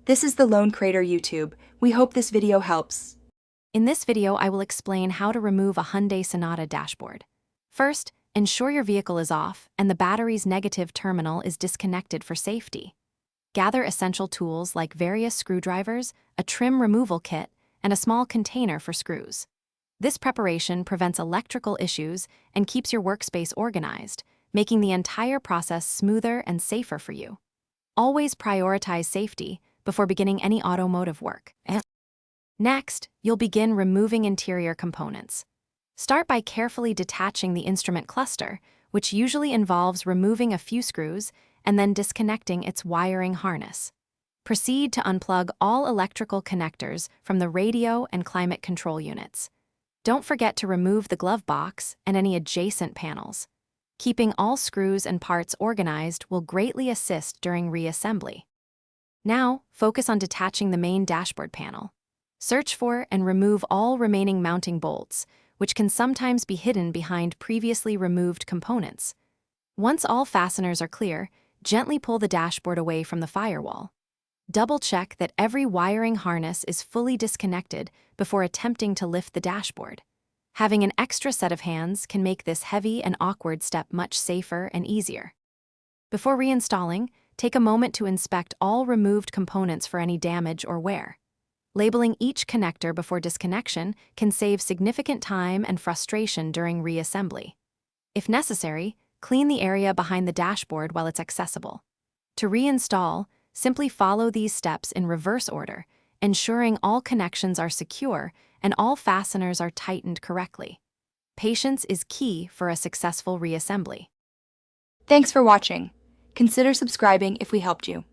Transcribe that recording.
This is the Lone Crater YouTube. We hope this video helps. In this video, I will explain how to remove a Hyundai Sonata dashboard. First, ensure your vehicle is off and the battery's negative terminal is disconnected for safety. Gather essential tools like various screwdrivers, a trim removal kit, and a small container for screws. This preparation prevents electrical issues and keeps your workspace organized, making the entire process smoother and safer for you. Always prioritize safety before beginning any automotive work. Next, you'll begin removing interior components. Start by carefully detaching the instrument cluster, which usually involves removing a few screws and then disconnecting its wiring harness. Proceed to unplug all electrical connectors from the radio and climate control units. Don't forget to remove the glove box and any adjacent panels. Keeping all screws and parts organized will greatly assist during reassembly. Now, focus on detaching the main dashboard panel. Search for and remove all remaining mounting bolts, which can sometimes be hidden behind previously removed components. Once all fasteners are clear, gently pull the dashboard away from the firewall. Double-check that every wiring harness is fully disconnected before attempting to lift the dashboard. Having an extra set of hands can make this heavy and awkward step much safer and easier. Before reinstalling, take a moment to inspect all removed components for any damage or wear. Labeling each connector before disconnection can save significant time and frustration during reassembly. If necessary, clean the area behind the dashboard while it's accessible. To reinstall, simply follow these steps in reverse order, ensuring all connections are secure and all fasteners are tightened correctly. Patience is key for a successful reassembly. Thanks for watching. Consider subscribing if we helped you.